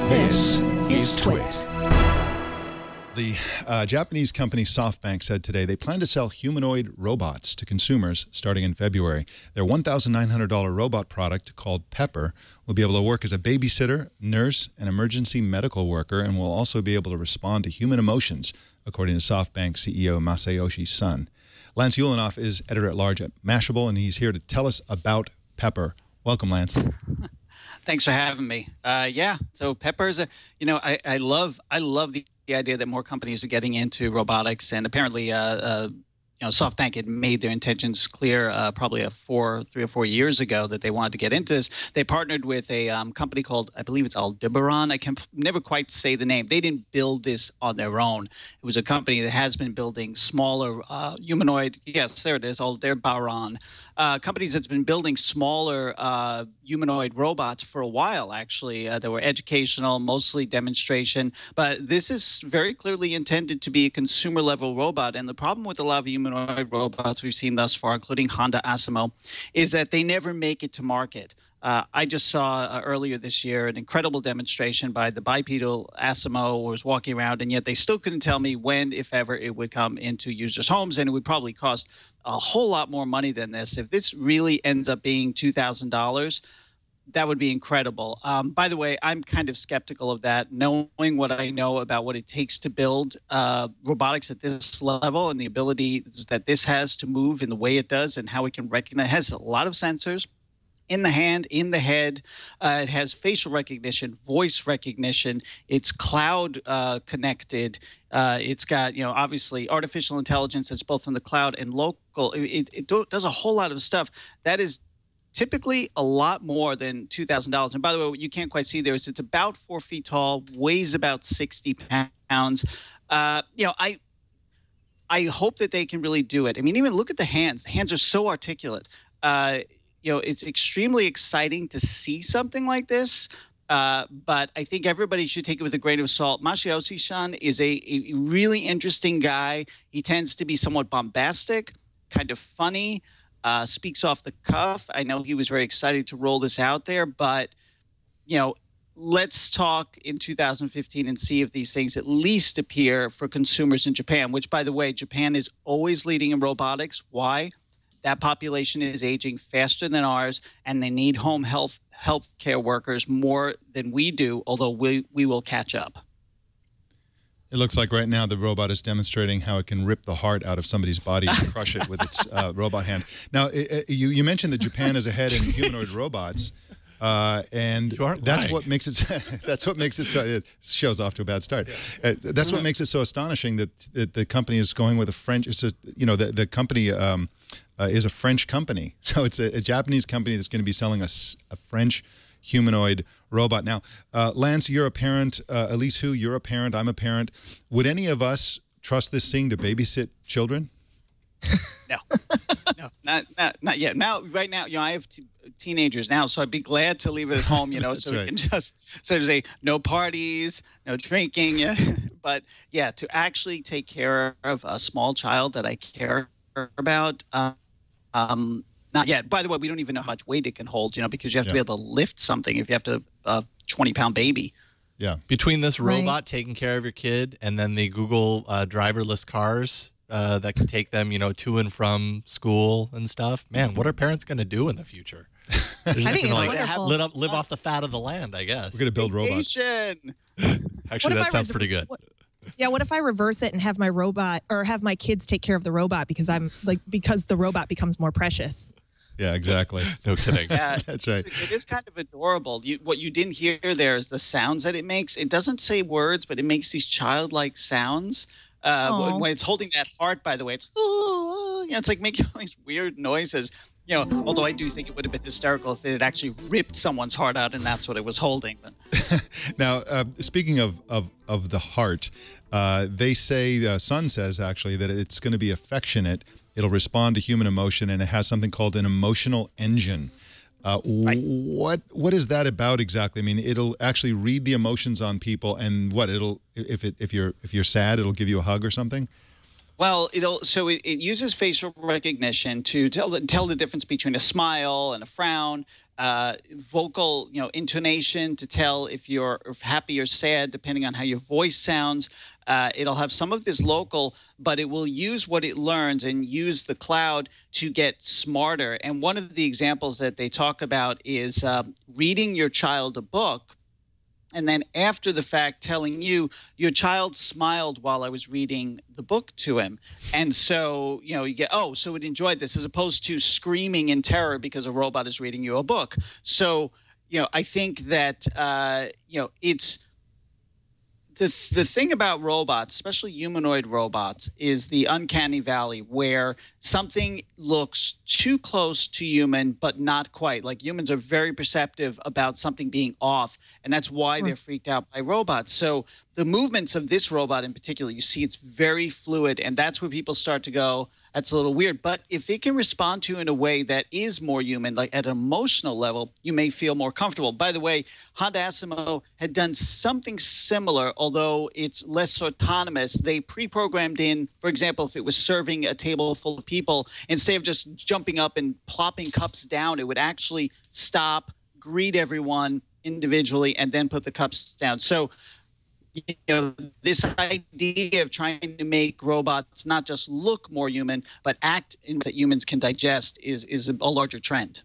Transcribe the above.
This is Twit. The Japanese company SoftBank said today they plan to sell humanoid robots to consumers starting in February. Their $1,900 robot product called Pepper will be able to work as a babysitter, nurse, and emergency medical worker, and will also be able to respond to human emotions, according to SoftBank CEO Masayoshi Son. Lance Ulanoff is editor-at-large at Mashable, and he's here to tell us about Pepper. Welcome, Lance. Thanks for having me. Yeah, so Pepper is I love the idea that more companies are getting into robotics, and apparently SoftBank had made their intentions clear probably 3 or 4 years ago that they wanted to get into this. They partnered with a company called, I believe it's Aldebaran. I can never quite say the name. They didn't build this on their own. It was a company that has been building smaller humanoid. Yes, there it is. Aldebaran. Companies that's been building smaller humanoid robots for a while, actually. They were educational, mostly demonstration. But this is very clearly intended to be a consumer-level robot. And the problem with a lot of humanoid robots we've seen thus far, including Honda Asimo, is that they never make it to market. I just saw earlier this year an incredible demonstration by the bipedal Asimo was walking around, and yet they still couldn't tell me when, if ever, it would come into users' homes, and it would probably cost a whole lot more money than this. If this really ends up being $2,000, that would be incredible. By the way, I'm kind of skeptical of that, knowing what I know about what it takes to build robotics at this level and the ability that this has to move in the way it does and how it can recognize. It has a lot of sensors in the hand, in the head. It has facial recognition, voice recognition. It's cloud connected. It's got, obviously artificial intelligence that's both in the cloud and local. It does a whole lot of stuff. That is typically a lot more than $2,000. And by the way, what you can't quite see there is it's about 4 feet tall, weighs about 60 pounds. I hope that they can really do it. I mean, even look at the hands. The hands are so articulate. It's extremely exciting to see something like this, but I think everybody should take it with a grain of salt. Masayoshi-san is a really interesting guy. He tends to be somewhat bombastic, kind of funny, speaks off the cuff. I know he was very excited to roll this out there, but, let's talk in 2015 and see if these things at least appear for consumers in Japan, which, by the way, Japan is always leading in robotics. Why? That population is aging faster than ours, and they need home health care workers more than we do, although we will catch up. It looks like right now the robot is demonstrating how it can rip the heart out of somebody's body and crush it with its robot hand. Now, you mentioned that Japan is ahead in humanoid robots, and that's what makes it. That's what makes it so. It shows off to a bad start. That's what makes it so astonishing that the company is going with a French. The company. Is a French company. So it's a Japanese company that's going to be selling us a French humanoid robot. Now, Lance, you're a parent. Elise, you're a parent. I'm a parent. Would any of us trust this thing to babysit children? No, not yet. Now, right now, I have teenagers now, so I'd be glad to leave it at home, so we can just sort of say no parties, no drinking. But yeah, to actually take care of a small child that I care about, not yet. By the way, we don't even know how much weight it can hold, because you have to be able to lift something if you have to 20-pound baby. Yeah. Between this robot taking care of your kid and then the Google driverless cars that can take them, to and from school and stuff, man, what are parents going to do in the the They're just going to live off the fat of the land, I guess. We're going to build robots. Actually, that sounds pretty good. What if I reverse it and have my robot or have my kids take care of the robot because the robot becomes more precious? Yeah, exactly. No kidding. Yeah, that's right. It is kind of adorable. What you didn't hear there is the sounds that it makes. It doesn't say words, but it makes these childlike sounds. When it's holding that heart, by the way, it's like making all these weird noises. Although I do think it would have been hysterical if it had actually ripped someone's heart out and that's what it was holding. But. Now, speaking of the heart, they say, Sun says actually, that it's going to be affectionate. It'll respond to human emotion, and it has something called an emotional engine. What is that about exactly? I mean, it'll actually read the emotions on people, and if you're sad, it'll give you a hug or something. Well, it uses facial recognition to tell the difference between a smile and a frown, vocal intonation to tell if you're happy or sad depending on how your voice sounds. It'll have some of this local, but it will use what it learns and use the cloud to get smarter. And one of the examples that they talk about is reading your child a book, and then after the fact telling you, your child smiled while I was reading the book to him. And so, you get, oh, so it enjoyed this, as opposed to screaming in terror because a robot is reading you a book. So, I think that, it's the thing about robots, especially humanoid robots, is the uncanny valley, where something looks too close to human but not quite. Like, humans are very perceptive about something being off, and that's why they're freaked out by robots. So the movements of this robot in particular, you see it's very fluid, and that's where people start to go, that's a little weird. But if it can respond to you in a way that is more human, like at an emotional level, you may feel more comfortable. By the way, Honda Asimo had done something similar, although it's less autonomous. They pre-programmed in, for example, if it was serving a table full of people, instead of just jumping up and plopping cups down, it would actually stop, greet everyone individually, and then put the cups down. So, this idea of trying to make robots not just look more human, but act in that humans can digest is a larger trend.